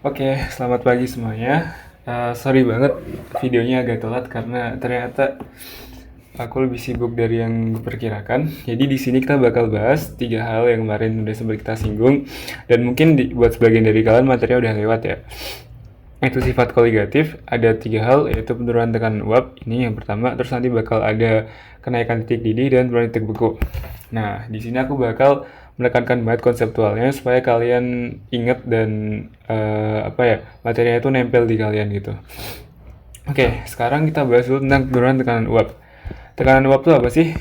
Oke, selamat pagi semuanya. Sorry banget videonya agak telat karena ternyata aku lebih sibuk dari yang diperkirakan. Jadi di sini kita bakal bahas tiga hal yang kemarin udah sempat kita singgung dan mungkin buat sebagian dari kalian materinya udah lewat ya. Itu sifat koligatif, ada tiga hal yaitu penurunan tekanan uap, ini yang pertama, terus nanti bakal ada kenaikan titik didih dan penurunan titik beku. Nah, di sini aku bakal menekankan banget konseptualnya supaya kalian inget dan materinya itu nempel di kalian gitu. Oke, sekarang kita bahas dulu tentang penurunan tekanan uap. Tekanan uap itu apa sih?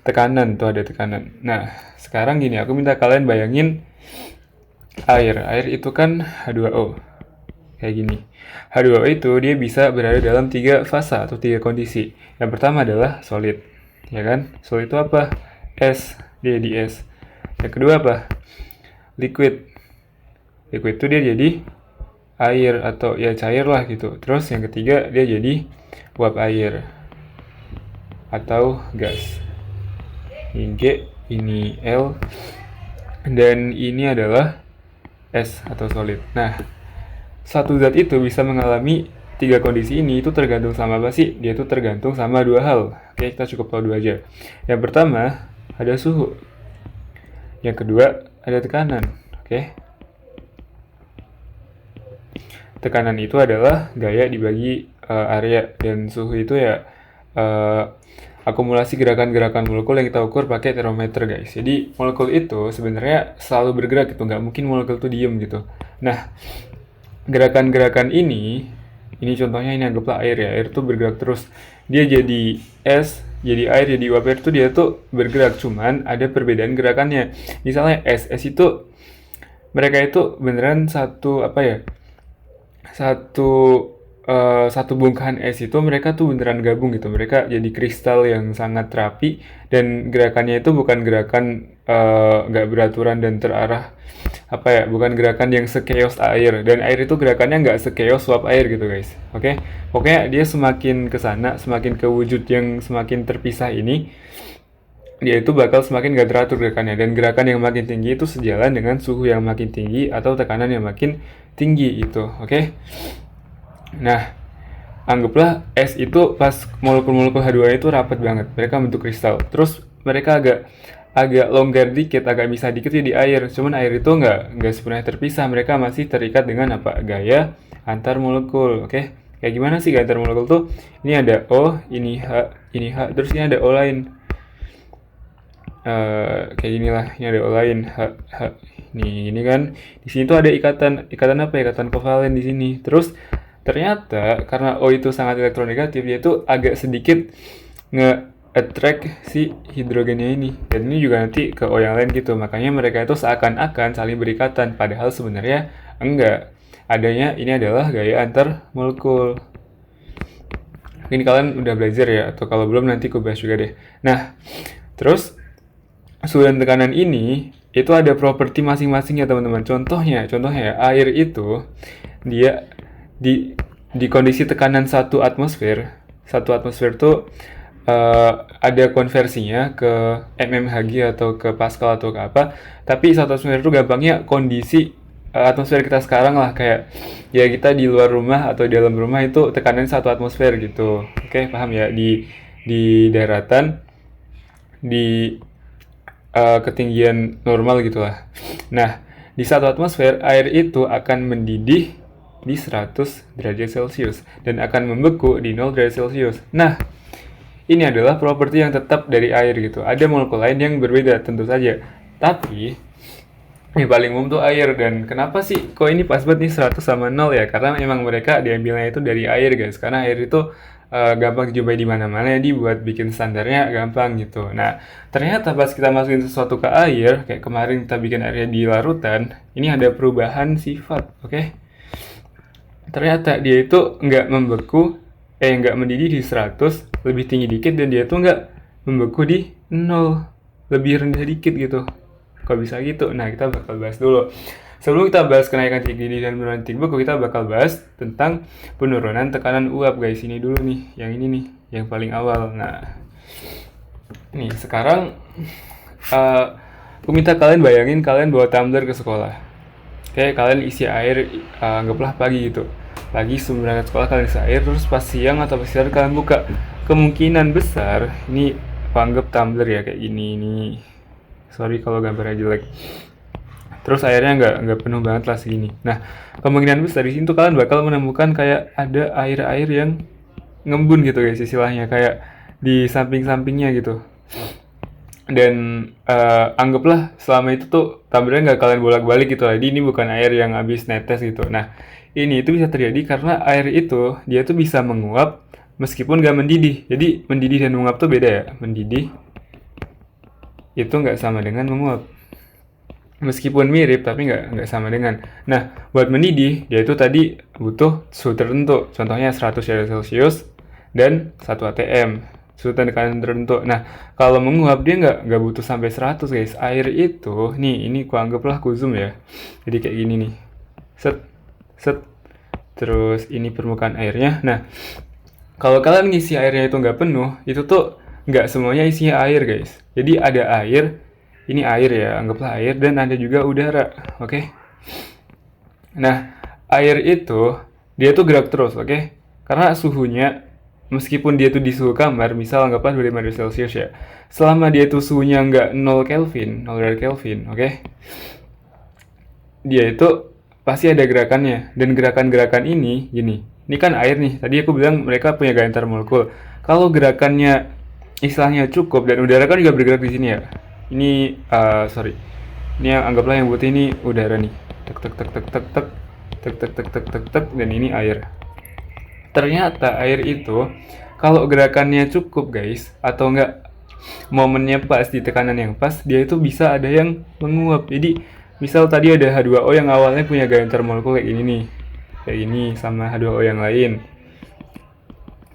Tekanan, tuh ada tekanan. Nah, sekarang gini, aku minta kalian bayangin air. Air itu kan H2O. Kayak gini. H2O itu dia bisa berada dalam tiga fase atau tiga kondisi. Yang pertama adalah solid, ya kan? Solid itu apa? Es, dia di es. Yang kedua apa? Liquid. Liquid itu dia jadi air atau ya cair lah gitu. Terus yang ketiga dia jadi uap air atau gas. Ini G, ini L, dan ini adalah S atau solid. Nah, satu zat itu bisa mengalami tiga kondisi ini itu tergantung sama apa sih? Dia itu tergantung sama dua hal. Oke, kita cukup tahu dua aja. Yang pertama, ada suhu. Yang kedua, ada tekanan. Oke. Tekanan itu adalah gaya dibagi area, dan suhu itu ya akumulasi gerakan-gerakan molekul yang kita ukur pakai termometer, guys. Jadi molekul itu sebenarnya selalu bergerak gitu, nggak mungkin molekul itu diem gitu. Nah, gerakan-gerakan ini contohnya, ini anggaplah air ya. Air tuh bergerak terus. Dia jadi es, jadi air, jadi uap air tuh dia tuh bergerak, cuman ada perbedaan gerakannya. Misalnya es itu mereka itu beneran satu apa ya? Satu satu bongkahan es itu mereka tuh beneran gabung gitu. Mereka jadi kristal yang sangat rapi dan gerakannya itu bukan gerakan nggak beraturan dan terarah, apa ya, bukan gerakan yang sekeos air, dan air itu gerakannya nggak sekeos uap air gitu guys. Oke, pokoknya dia semakin kesana, semakin ke wujud yang semakin terpisah ini, dia itu bakal semakin gak teratur gerakannya, dan gerakan yang makin tinggi itu sejalan dengan suhu yang makin tinggi atau tekanan yang makin tinggi itu. Oke. Nah, anggaplah es itu pas molekul-molekul H2 itu rapat banget, mereka bentuk kristal. Terus mereka agak agak longgar dikit, agak bisa dikit jadi air. Cuman air itu nggak sepenuhnya terpisah, mereka masih terikat dengan apa? Gaya antar molekul. Oke, kayak gimana sih gaya antar molekul tuh? Ini ada O, ini H, terus ini ada O lain. Kayak inilah, ini ada O lain, H. Ini kan di sini tuh ada ikatan, ikatan apa? Ikatan kovalen di sini. Terus ternyata karena O itu sangat elektronegatif, dia itu agak sedikit nge-attract si hidrogennya ini. Dan ini juga nanti ke O yang lain gitu. Makanya mereka itu seakan-akan saling berikatan, padahal sebenarnya enggak. Adanya ini adalah gaya antar molekul. Ini kalian udah belajar ya, atau kalau belum nanti aku bahas juga deh. Nah, terus suhu dan tekanan ini itu ada properti masing-masing ya teman-teman. Contohnya ya, air itu dia di kondisi tekanan satu atmosfer tuh ada konversinya ke mmHg atau ke Pascal atau ke apa. Tapi satu atmosfer itu gampangnya kondisi atmosfer kita sekarang lah, kayak ya kita di luar rumah atau di dalam rumah itu tekanan satu atmosfer gitu. Oke, paham ya? Di daratan, di ketinggian normal gitulah. Nah, di satu atmosfer air itu akan mendidih di 100 derajat Celcius dan akan membeku di 0 derajat Celcius. Nah, ini adalah properti yang tetap dari air gitu. Ada molekul lain yang berbeda tentu saja. Tapi yang paling umum tuh air. Dan kenapa sih kok ini pas banget nih 100 sama 0 ya? Karena memang mereka diambilnya itu dari air guys. Karena air itu gampang dijumpai di mana-mana, jadi buat bikin standarnya gampang gitu. Nah, ternyata pas kita masukin sesuatu ke air, kayak kemarin kita bikin airnya di larutan, ini ada perubahan sifat, oke? Ternyata dia itu nggak membeku, nggak mendidih di 100, lebih tinggi dikit, dan dia itu nggak membeku di 0, lebih rendah dikit gitu. Kok bisa gitu? Nah, kita bakal bahas dulu. Sebelum kita bahas kenaikan titik didih dan penurunan titik beku, kita bakal bahas tentang penurunan tekanan uap guys. Ini dulu nih, yang ini nih, yang paling awal. Nah, nih sekarang aku minta kalian bayangin kalian bawa tumbler ke sekolah. Kayak kalian isi air, anggaplah pagi gitu. Pagi sebelum berangkat sekolah kalian isi air, terus pas siang atau pas siang kalian buka. Kemungkinan besar, ini aku anggap tumbler ya kayak gini ini. Sorry kalau gambarnya jelek. Terus airnya nggak penuh banget lah segini. Nah, kemungkinan besar di sini tuh kalian bakal menemukan kayak ada air-air yang ngembun gitu guys istilahnya, kayak di samping-sampingnya gitu. Dan anggaplah selama itu tuh tumblernya nggak kalian bolak-balik gitu lah. Jadi ini bukan air yang habis netes gitu. Nah, ini itu bisa terjadi karena air itu dia tuh bisa menguap meskipun nggak mendidih. Jadi mendidih dan menguap tuh beda ya. Mendidih itu nggak sama dengan menguap. Meskipun mirip tapi nggak sama dengan. Nah, buat mendidih dia itu tadi butuh suhu tertentu. Contohnya 100 derajat Celcius dan 1 atm. Suhu tekanan tertentu. Nah, kalau menguap dia nggak butuh sampai 100 guys. Air itu, nih ini ku anggaplah ku zoom ya. Jadi kayak gini nih. Set, set. Terus ini permukaan airnya. Nah, kalau kalian ngisi airnya itu nggak penuh, itu tuh nggak semuanya isinya air guys. Jadi ada air, ini air ya, anggaplah air, dan ada juga udara, oke? Nah, air itu, dia tuh gerak terus, oke? Karena suhunya, meskipun dia tuh di suhu kamar, misal anggaplah 25 derajat Celcius ya, selama dia tuh suhunya nggak 0 Kelvin, 0 derajat Kelvin, oke? Dia itu pasti ada gerakannya, dan gerakan-gerakan ini, gini, ini kan air nih, tadi aku bilang mereka punya gaya antar molekul. Kalau gerakannya istilahnya cukup, dan udara kan juga bergerak di sini ya, ini sorry, ini yang anggaplah yang putih ini udara nih, tek tek tek tek tek tek tek tek tek tek tek tek, dan ini air. Ternyata air itu kalau gerakannya cukup guys, atau enggak momennya pas di tekanan yang pas, dia itu bisa ada yang menguap. Jadi misal tadi ada H2O yang awalnya punya gaya antar molekul kayak ini nih, kayak ini, sama H2O yang lain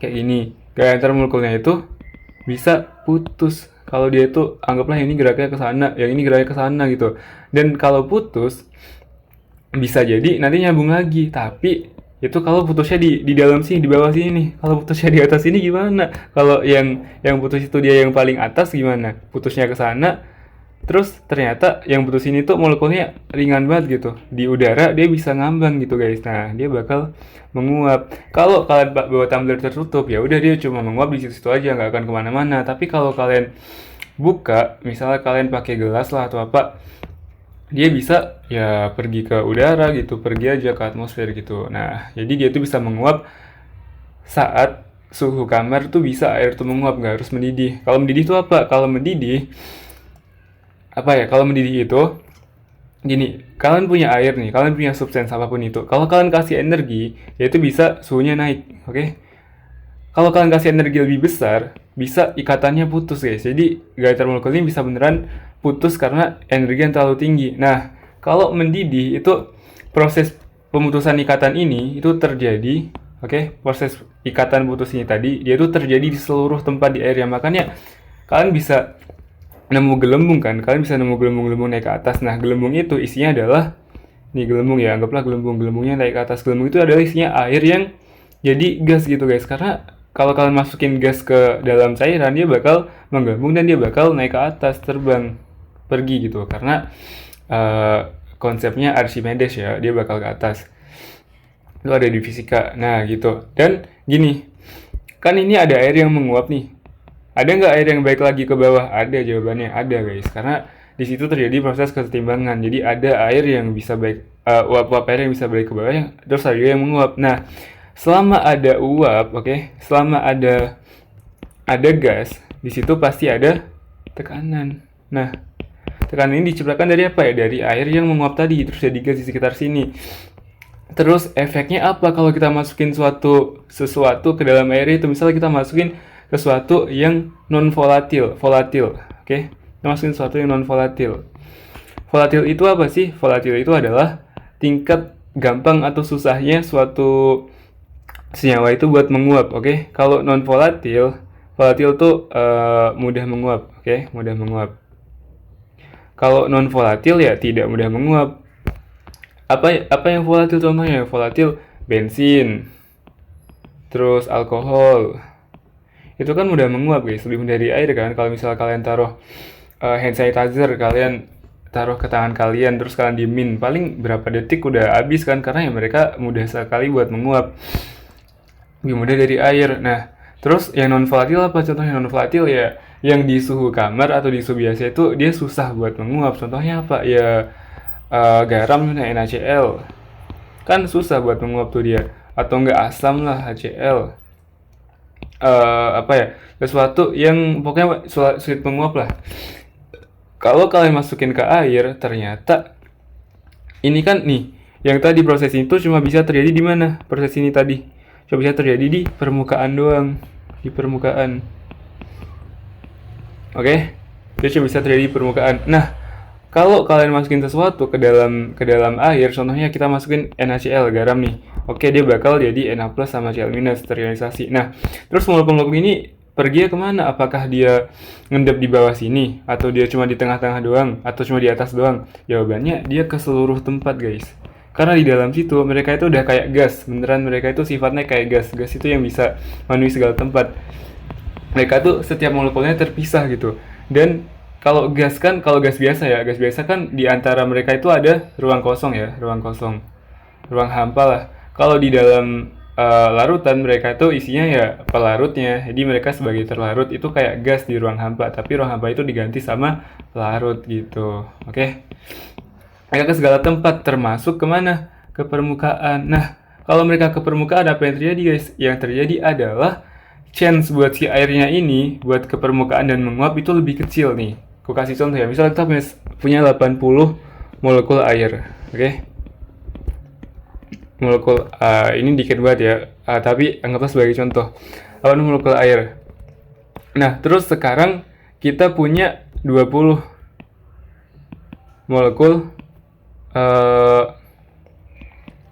kayak gini, gaya antar molekulnya itu bisa putus kalau dia itu anggaplah ini geraknya ke sana, yang ini geraknya ke sana gitu. Dan kalau putus bisa jadi nanti nyambung lagi, tapi itu kalau putusnya di dalam sini, di bawah sini nih. Kalau putusnya di atas sini gimana? Kalau yang putus itu dia yang paling atas gimana? Putusnya ke sana, terus ternyata yang putus ini tuh molekulnya ringan banget gitu. Di udara dia bisa ngambang gitu guys. Nah, dia bakal menguap. Kalau kalian bawa tumbler tertutup, ya udah dia cuma menguap di situ aja, nggak akan kemana-mana. Tapi kalau kalian buka, misalnya kalian pakai gelas lah atau apa, dia bisa ya pergi ke udara gitu, pergi aja ke atmosfer gitu. Nah, jadi dia tuh bisa menguap saat suhu kamar tuh bisa air tuh menguap, nggak harus mendidih. Kalau mendidih itu apa? Kalau mendidih, apa ya? Kalau mendidih itu gini, kalian punya air nih, kalian punya substance apapun itu. Kalau kalian kasih energi, ya itu bisa suhunya naik, oke? Kalau kalian kasih energi lebih besar, bisa ikatannya putus guys. Jadi gaya termolekul ini bisa beneran putus karena energi yang terlalu tinggi. Nah, kalau mendidih itu proses pemutusan ikatan ini itu terjadi, oke? Proses ikatan putus ini tadi dia itu terjadi di seluruh tempat di air ya. Makanya kalian bisa nemu gelembung kan? Kalian bisa nemu gelembung-gelembung naik ke atas. Nah, gelembung itu isinya adalah nih gelembung ya, anggaplah gelembung-gelembungnya naik ke atas. Gelembung itu adalah isinya air yang jadi gas gitu guys. Karena kalau kalian masukin gas ke dalam cairan, dia bakal menggelembung dan dia bakal naik ke atas, terbang, pergi gitu. Karena konsepnya Archimedes ya, dia bakal ke atas. Itu ada di fisika. Nah gitu. Dan gini, kan ini ada air yang menguap nih. Ada nggak air yang balik lagi ke bawah? Ada, jawabannya ada guys. Karena di situ terjadi proses kesetimbangan. Jadi ada air yang bisa balik, uap-uap air yang bisa balik ke bawah, terus ada yang menguap. Nah, selama ada uap, oke, selama ada gas, di situ pasti ada tekanan. Nah, tekanan ini diciptakan dari apa ya? Dari air yang menguap tadi, terus jadi gas di sekitar sini. Terus efeknya apa kalau kita masukin sesuatu ke dalam air itu? Misalnya kita masukin sesuatu yang non volatil, oke? Kita masukin sesuatu yang non volatil. Volatil itu apa sih? Volatil itu adalah tingkat gampang atau susahnya suatu senyawa itu buat menguap, oke? Kalau non volatil, volatil tuh mudah menguap, oke? Mudah menguap. Kalau non volatil ya tidak mudah menguap. Apa yang volatil contohnya? Volatil bensin, terus alkohol. Itu kan mudah menguap guys, lebih mudah dari air kan. Kalau misalnya kalian taruh hand sanitizer, kalian taruh ke tangan kalian, terus kalian diemin, paling berapa detik udah habis kan, karena ya mereka mudah sekali buat menguap, lebih mudah dari air. Nah, terus yang non volatil apa? Contohnya non volatil ya, yang di suhu kamar atau di suhu biasa itu dia susah buat menguap. Contohnya apa? Ya garam, NaCl, kan susah buat menguap tuh dia. Atau enggak asam lah, HCl. Apa ya? Sesuatu yang pokoknya sulit menguap lah. Kalau kalian masukin ke air, ternyata ini kan nih, yang tadi proses itu cuma bisa terjadi di mana? Proses ini tadi cuma bisa terjadi di permukaan doang, di permukaan. Oke? Dia cuma bisa terjadi di permukaan. Nah, kalau kalian masukin sesuatu ke dalam air, contohnya kita masukin NaCl, garam nih. Oke, dia bakal jadi Na+ sama Cl- terionisasi. Nah, terus molekul-molekul ini pergi kemana? Apakah dia ngendap di bawah sini? Atau dia cuma di tengah-tengah doang? Atau cuma di atas doang? Jawabannya, dia ke seluruh tempat, guys. Karena di dalam situ, mereka itu udah kayak gas. Beneran mereka itu sifatnya kayak gas. Gas itu yang bisa memenuhi segala tempat. Mereka tuh setiap molekulnya terpisah gitu. Dan kalau gas biasa ya, gas biasa kan di antara mereka itu ada ruang kosong ya, ruang kosong. Ruang hampa lah. Kalau di dalam larutan mereka itu isinya ya pelarutnya, jadi mereka sebagai terlarut itu kayak gas di ruang hampa, tapi ruang hampa itu diganti sama pelarut gitu. Oke. Mereka ke segala tempat, termasuk kemana? Ke permukaan. Nah, kalau mereka ke permukaan, apa yang terjadi, guys? Yang terjadi adalah chance buat si airnya ini buat ke permukaan dan menguap itu lebih kecil nih. Aku kasih contoh ya, misalnya kita punya 80 molekul air, oke? Molekul ini dikit banget ya, tapi anggaplah sebagai contoh 80 molekul air. Nah, terus sekarang kita punya 20 molekul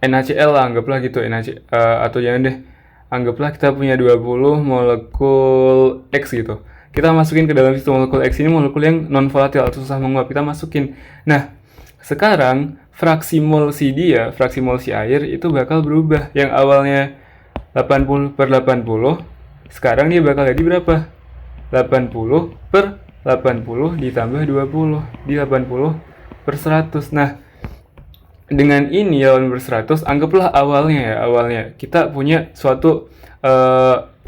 NaCl lah, anggaplah gitu, atau jangan deh, anggaplah kita punya 20 molekul X gitu. Kita masukin ke dalam situ molekul X ini molekul yang non volatil atau susah menguap, kita masukin. Nah, sekarang fraksi mol si air itu bakal berubah. Yang awalnya 80/80, sekarang dia bakal jadi berapa? 80/80 ditambah 20, di 80/100. Nah, dengan ini 80/100, anggaplah awalnya kita punya suatu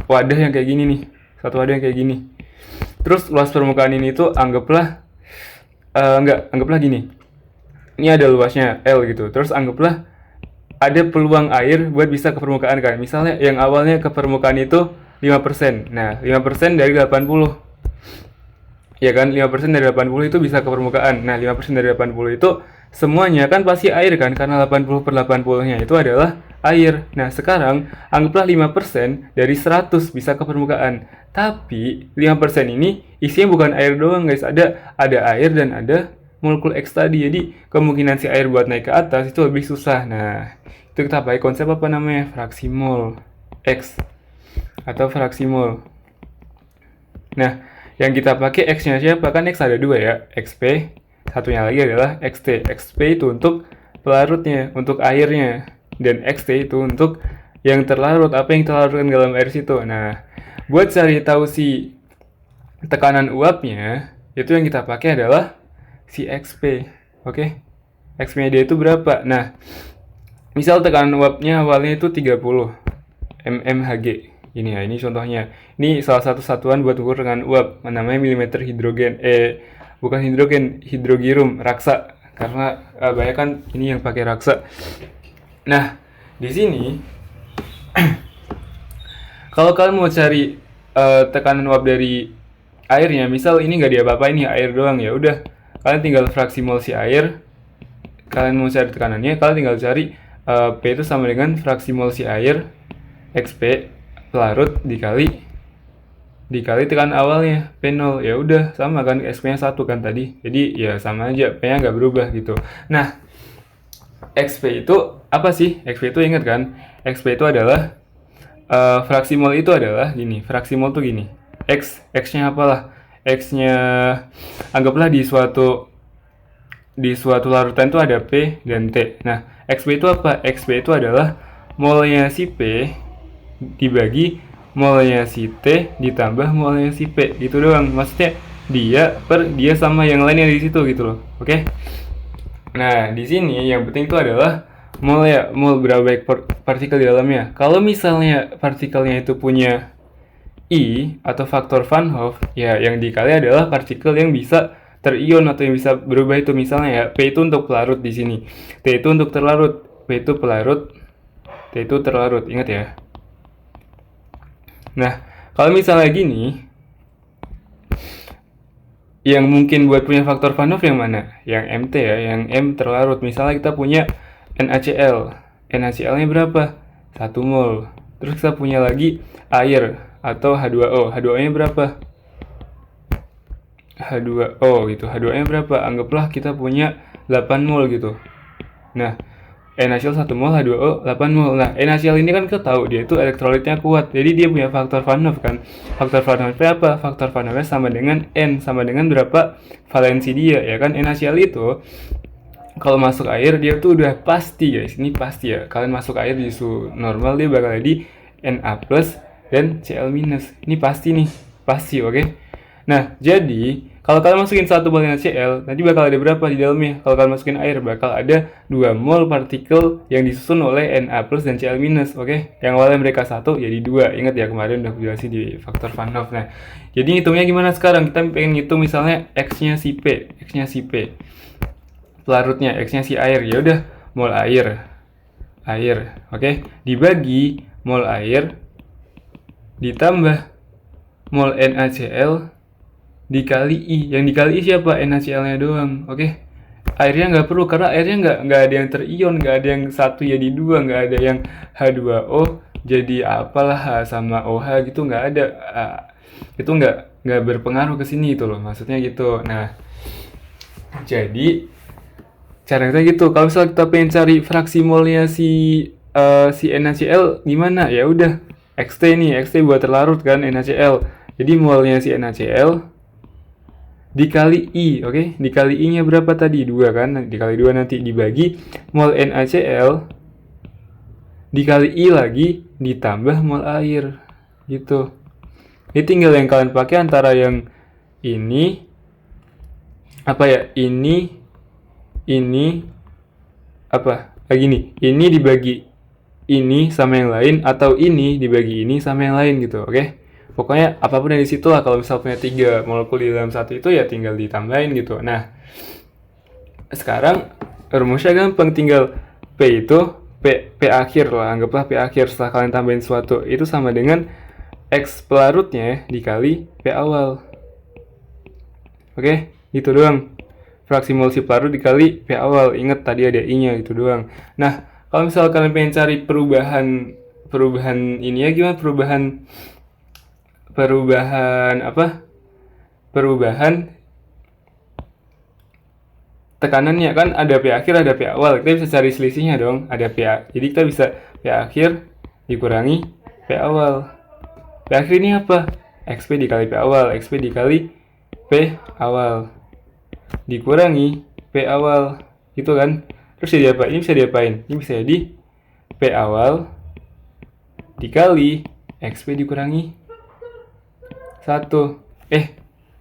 wadah yang kayak gini nih. Satu wadah yang kayak gini. Terus luas permukaan ini tuh anggaplah anggaplah gini. Ini ada luasnya L gitu. Terus anggaplah ada peluang air buat bisa ke permukaan kan. Misalnya yang awalnya ke permukaan itu 5%. Nah, 5% dari 80. Ya kan, 5% dari 80 itu bisa ke permukaan. Nah, 5% dari 80 itu semuanya kan pasti air kan, karena 80/80-nya itu adalah air. Nah, sekarang anggaplah 5% dari 100 bisa ke permukaan. Tapi 5% ini isinya bukan air doang, guys. Ada air dan ada molekul X tadi. Jadi kemungkinan si air buat naik ke atas itu lebih susah. Nah, itu kita pakai konsep apa namanya? Fraksi mol X atau fraksi mol. Nah, yang kita pakai X-nya siapa? Kan X ada 2 ya, XP. Satunya lagi adalah XT. XP itu untuk pelarutnya, untuk airnya. Dan XT itu untuk yang terlarut, apa yang terlarutkan dalam air situ. Nah, buat cari tahu si tekanan uapnya, itu yang kita pakai adalah si XP. Oke? XP-nya dia itu berapa? Nah, misal tekanan uapnya awalnya itu 30 mmHg. Ini ya, ini contohnya. Ini salah satu satuan buat ukur tekanan uap, namanya milimeter hidrogen. Bukan hidrogen, hidrogirum, raksa. Karena banyak kan ini yang pakai raksa. Nah, di sini kalau kalian mau cari tekanan uap dari airnya, misal ini nggak diapa-apain nih, air doang, ya udah. Kalian tinggal fraksi mol si air. Kalian mau cari tekanannya, kalian tinggal cari P itu sama dengan fraksi mol si air XP pelarut dikali tekanan awalnya P0. Ya udah, sama kan, XP-nya 1 kan tadi. Jadi ya sama aja, P-nya nggak berubah gitu. Nah, XP itu apa sih? XP itu ingat kan? XP itu adalah fraksi mol itu adalah gini. Fraksi mol tuh gini. X-nya apalah? X-nya anggaplah di suatu larutan itu ada P dan T. Nah, XP itu apa? XP itu adalah molnya si P dibagi molnya si T ditambah molnya si P, gitu doang. Maksudnya dia sama yang lainnya di situ gitu loh. Oke. Nah, di sini yang penting itu adalah mol ya, mol berapa banyak partikel di dalamnya. Kalau misalnya partikelnya itu punya I atau faktor Van Hoff, ya yang dikali adalah partikel yang bisa terion atau yang bisa berubah itu. Misalnya ya, P itu untuk pelarut di sini, T itu untuk terlarut, P itu pelarut, T itu terlarut. Ingat ya. Nah, kalau misalnya gini, yang mungkin buat punya faktor Van Hoff yang mana? Yang MT ya, yang M terlarut. Misalnya kita punya NaCl. NaCl-nya berapa? 1 mol. Terus kita punya lagi air atau H2O. H2O-nya berapa? H2O gitu. H2O-nya berapa? Anggaplah kita punya 8 mol gitu. Nah, NaCl 1 mol, H2O 8 mol. Nah, NaCl ini kan kita tahu dia itu elektrolitnya kuat. Jadi dia punya faktor Van Hoff kan. Faktor Van Hoff apa? Faktor Van Hoff sama dengan N, sama dengan berapa valensi dia ya kan. NaCl itu kalau masuk air dia tuh udah pasti guys. Ini pasti ya. Kalian masuk air di suhu normal dia bakal jadi Na+ dan Cl-. Ini pasti nih. Pasti, oke? Nah, jadi kalau kalian masukin 1 mol NaCl, nanti bakal ada berapa di dalamnya? Kalau kalian masukin air, bakal ada 2 mol partikel yang disusun oleh Na+ dan Cl-, oke? Yang awalnya mereka 1 jadi 2. Ingat ya, kemarin udah jelasin di faktor Van Hoff. Nah, jadi ngitungnya gimana sekarang? Kita pengen ngitung misalnya X-nya si P. X-nya si P. Pelarutnya, X-nya si air. Ya udah, mol air. Oke? Dibagi mol air ditambah mol NaCl dikali I. Yang dikali I siapa? NaCl-nya doang. Oke? Airnya nggak perlu, karena airnya nggak ada yang terion, nggak ada yang 1 jadi 2, nggak ada yang H2O jadi apalah sama OH gitu, nggak ada. Itu nggak berpengaruh ke sini itu loh, maksudnya gitu. Nah, jadi caranya gitu. Kalau misalnya kita pengen cari fraksi molnya si NaCl gimana? Ya udah, XT nih, XT buat terlarut kan NaCl. Jadi molnya si NaCl dikali I, oke? Dikali I-nya berapa tadi? 2 kan? Dikali 2 nanti dibagi mol NaCl dikali I lagi ditambah mol air. Gitu. Ini tinggal yang kalian pakai antara yang ini apa ya? Ini apa? Gini, ini dibagi ini sama yang lain, atau ini dibagi ini sama yang lain gitu, oke? Pokoknya apapun yang di situ lah. Kalau misal punya 3 molekul di dalam satu itu ya tinggal ditambahin gitu. Nah, sekarang rumusnya gampang, tinggal P itu P akhir lah, anggaplah P akhir setelah kalian tambahin suatu itu sama dengan X pelarutnya dikali P awal. Oke, gitu doang. Fraksi mol si pelarut dikali P awal. Ingat tadi ada I-nya gitu doang. Nah, kalau misalnya kalian pengen cari perubahan ini ya gimana? Perubahan apa? Perubahan tekanannya kan ada P akhir, ada P awal. Kita bisa cari selisihnya dong. Ada jadi kita bisa P akhir dikurangi P awal. P akhir ini apa? XP dikali P awal, XP dikali P awal dikurangi P awal, gitu kan? Terus jadi apa? Ini bisa diapain? Ini bisa jadi P awal dikali XP dikurangi 1.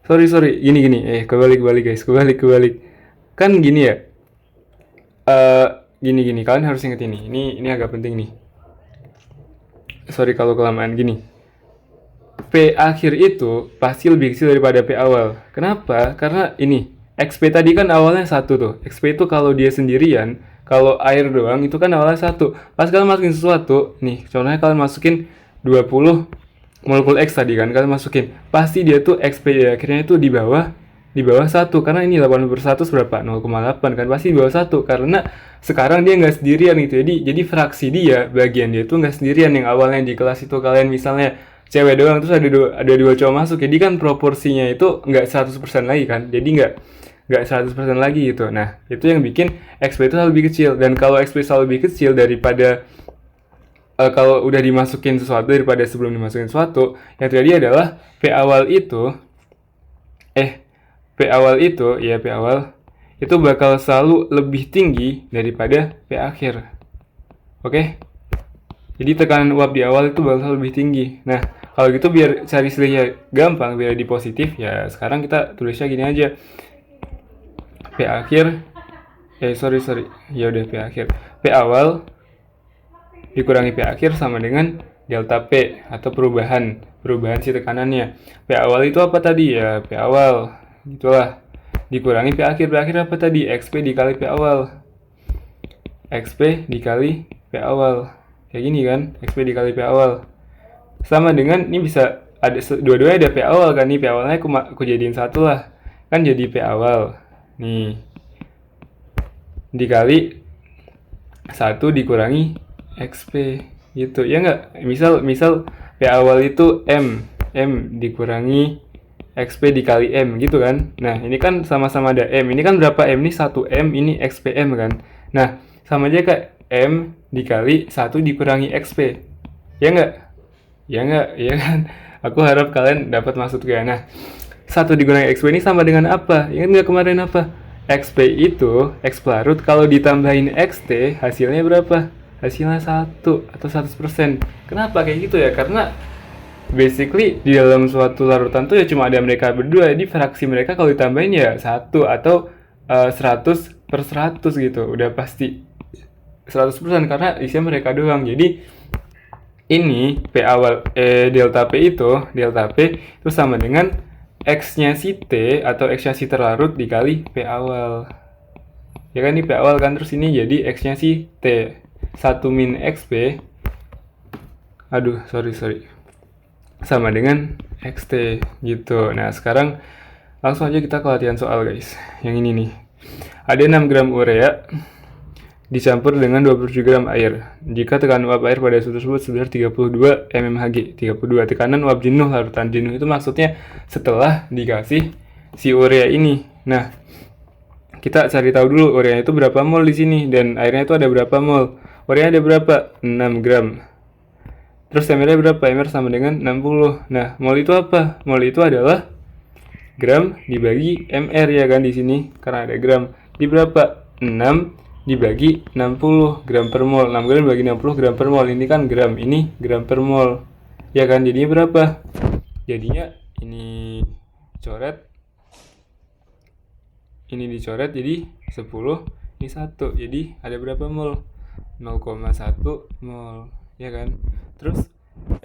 Sorry. Gini. Kebalik guys. Kebalik. Kan gini ya. Gini. Kalian harus ingat ini. Ini agak penting nih. Sorry kalau kelamaan gini. P akhir itu pasti lebih kecil daripada P awal. Kenapa? Karena ini XP tadi kan awalnya 1 tuh. XP itu kalau dia sendirian, kalau air doang itu kan awalnya 1. Pas kalian masukin sesuatu, nih contohnya kalian masukin 20 molekul X tadi kan, kalian masukin. Pasti dia tuh XP akhirnya itu di bawah 1, karena ini 80/100 berapa? 0,8 kan, pasti di bawah 1 karena sekarang dia nggak sendirian gitu. Jadi fraksi dia, bagian dia tuh nggak sendirian. Yang awalnya di kelas itu kalian misalnya cewek doang terus ada 2 cowok masuk, jadi kan proporsinya itu nggak 100% lagi kan, jadi nggak 100% lagi gitu. Nah, itu yang bikin XP itu selalu lebih kecil. Dan kalau XP selalu lebih kecil daripada kalau udah dimasukin sesuatu daripada sebelum dimasukin sesuatu, yang terjadi adalah P awal itu bakal selalu lebih tinggi daripada P akhir. Oke? Jadi tekanan uap di awal itu bakal lebih tinggi. Nah, Kalau gitu biar cari silihnya gampang, biar di positif, ya sekarang kita tulisnya gini aja. P akhir, sorry, ya udah P akhir. P awal dikurangi P akhir sama dengan delta P atau perubahan si tekanannya. P awal itu apa tadi? Ya P awal, gitulah. Dikurangi P akhir apa tadi? XP dikali P awal. XP dikali P awal. Kayak gini kan, XP dikali P awal. Sama dengan, ini bisa ada dua-duanya ada P awal kan, nih P awalnya aku jadiin satu lah. Kan jadi P awal. Nih. Dikali 1 dikurangi XP gitu. Ya enggak? Misal P awal itu M dikurangi XP dikali M gitu kan. Nah, ini kan sama-sama ada M. Ini kan berapa M? Ini 1M, ini XPM kan. Nah, sama aja kayak M dikali 1 dikurangi XP. Ya enggak? Ya kan? Aku harap kalian dapat maksudnya. Nah, 1 dikurangi XP ini sama dengan apa? Ingat nggak kemarin apa? XP itu, X larut, kalau ditambahin XT, hasilnya berapa? Hasilnya 1 atau 100%. Kenapa kayak gitu ya? Karena basically di dalam suatu larutan tuh ya cuma ada mereka berdua. Jadi fraksi mereka kalau ditambahin ya 1 atau 100/100 gitu. Udah pasti 100% karena isinya mereka doang. Jadi ini P awal delta P itu sama dengan X-nya si T atau X-nya si terlarut dikali P awal. Ya kan, ini P awal kan, terus ini jadi X-nya si T. 1 min XP. Aduh, sorry. Sama dengan XT gitu. Nah, sekarang langsung aja kita ke latihan soal, guys. Yang ini nih. Ada 6 gram urea dicampur dengan 27 gram air. Jika tekanan uap air pada suhu tersebut sebesar 32 mmHg. 32 tekanan uap jenuh larutan jenuh itu maksudnya setelah dikasih si urea ini. Nah, kita cari tahu dulu urea itu berapa mol di sini dan airnya itu ada berapa mol. Urea ada berapa? 6 gram. Terus MR berapa? MR sama dengan 60. Nah, mol itu apa? Mol itu adalah gram dibagi MR ya kan di sini karena ada gram. Di berapa? 6 dibagi 60 gram per mol. 6 gram dibagi 60 gram per mol. Ini kan gram, ini gram per mol. Ya kan, jadinya berapa? Jadinya ini coret. Ini dicoret jadi 10, ini 1. Jadi ada berapa mol? 0,1 mol. Ya kan? Terus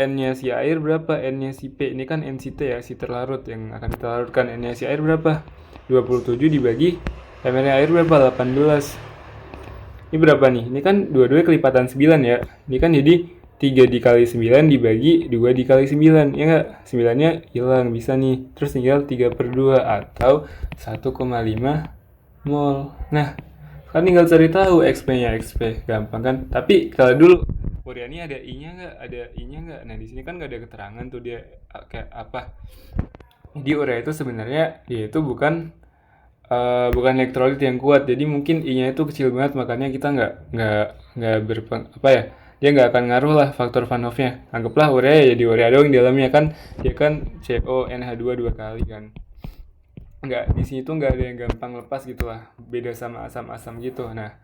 N-nya si air berapa? N-nya si P. Ini kan N si T ya, si terlarut yang akan kita larutkan. N-nya si air berapa? 27 dibagi MR-nya air berapa? 18. Ini berapa nih? Ini kan dua-duanya kelipatan 9 ya. Ini kan jadi 3 dikali 9 dibagi 2 dikali 9. Ya nggak? 9-nya hilang. Bisa nih. Terus tinggal 3/2 atau 1,5 mol. Nah, kan tinggal cari tahu XP-nya. XP. Gampang kan? Tapi kalau dulu urea ini ada I-nya nggak? Ada I-nya nggak? Nah, di sini kan nggak ada keterangan tuh dia kayak apa. Jadi urea itu sebenarnya dia itu bukan elektrolit yang kuat, jadi mungkin I-nya itu kecil banget, makanya kita nggak dia nggak akan ngaruh lah faktor Van Hoff-nya. Anggaplah urea ya jadi urea doang di dalamnya kan, dia kan CONH2 2 kali kan. Nggak, di sini tuh nggak ada yang gampang lepas gitu lah, beda sama asam-asam gitu. Nah,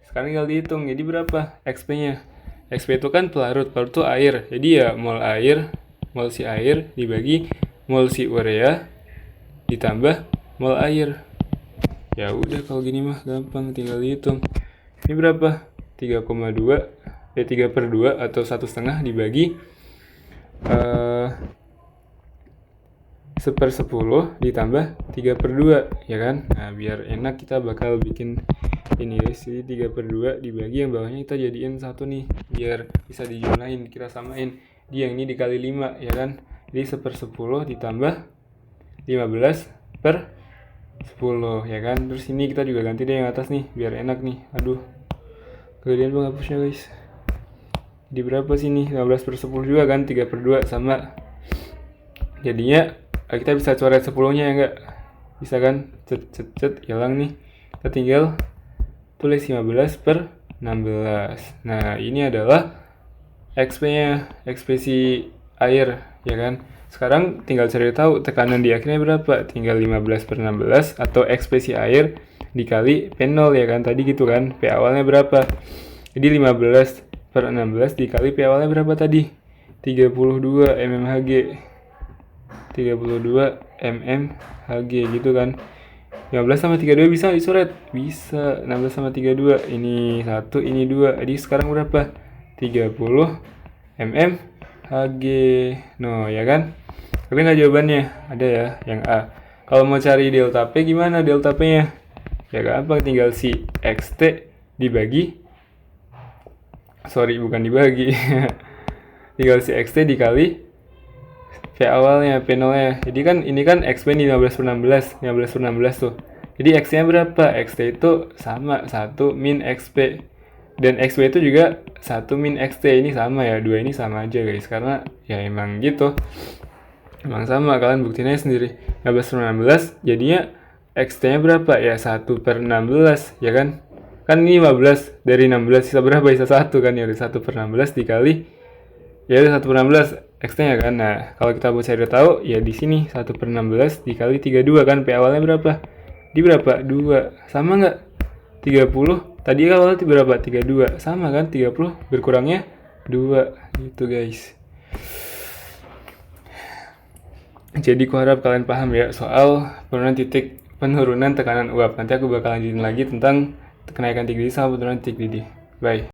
sekarang tinggal dihitung, jadi berapa XP-nya? XP itu kan pelarut itu air, jadi ya mol si air dibagi mol si urea ditambah mol air. Ya udah kalau gini mah gampang, tinggal dihitung. Ini berapa? 3,2 3/2 atau 1/2 dibagi 1/10 ditambah 3/2 ya kan. Nah, biar enak kita bakal bikin ini guys. Jadi 3/2 dibagi yang bawahnya kita jadiin 1 nih, biar bisa dijumlahin, kita samain. Dia yang ini dikali 5 ya kan. Jadi 1/10 ditambah 15/10 ya kan. Terus ini kita juga ganti deh yang atas nih biar enak nih. Aduh, kegedean penghapusnya guys. Di berapa sih nih? 15/10 juga kan, 3/2 sama. Jadinya kita bisa coret 10-nya ya enggak? Bisa kan? Cet hilang nih. Kita tinggal tulis 15/16. Nah, ini adalah XP-nya, XP si air ya kan. Sekarang tinggal cari tahu tekanan di akhirnya berapa. Tinggal 15/16 atau XP si air dikali P0 ya kan. Tadi gitu kan. P awalnya berapa? Jadi 15/16 dikali P awalnya berapa tadi? 32 mmHg. 32 mmHg gitu kan. 15 sama 32 bisa dicoret? Bisa. 16 sama 32. Ini 1, ini 2. Jadi sekarang berapa? 30 mmHg. No, ya kan? Tapi nggak jawabannya. Ada ya, yang A. Kalau mau cari delta P gimana delta P-nya? Ya gampang, tinggal si XT dibagi. Sorry, bukan dibagi. Tinggal si XT dikali P awalnya, P0-nya. Jadi kan ini kan XP nih 15/16 tuh. Jadi X-nya berapa? XT itu sama 1 min XP. Dan XP itu juga 1 min XT. Ini sama ya, dua ini sama aja guys. Karena ya emang gitu. Emang sama, kalian buktiin aja sendiri. 15/16 jadinya XT-nya berapa? Ya 1/16, ya kan? Kan ini 15, dari 16 sisa berapa? Sisa 1 kan, ya udah 1/16 dikali ya udah 1/16 X-nya kan. Nah, kalau kita mau cari tahu ya di sini 1/16 dikali 32 kan, P awalnya berapa? Di berapa? 2. Sama nggak? 30. Tadi awalnya berapa? 32. Sama kan? 30 berkurangnya 2. Gitu guys. Jadi aku harap kalian paham ya soal penurunan tekanan uap. Nanti aku bakal lanjutin lagi tentang kenaikan titik didih sama penurunan titik didih. Bye.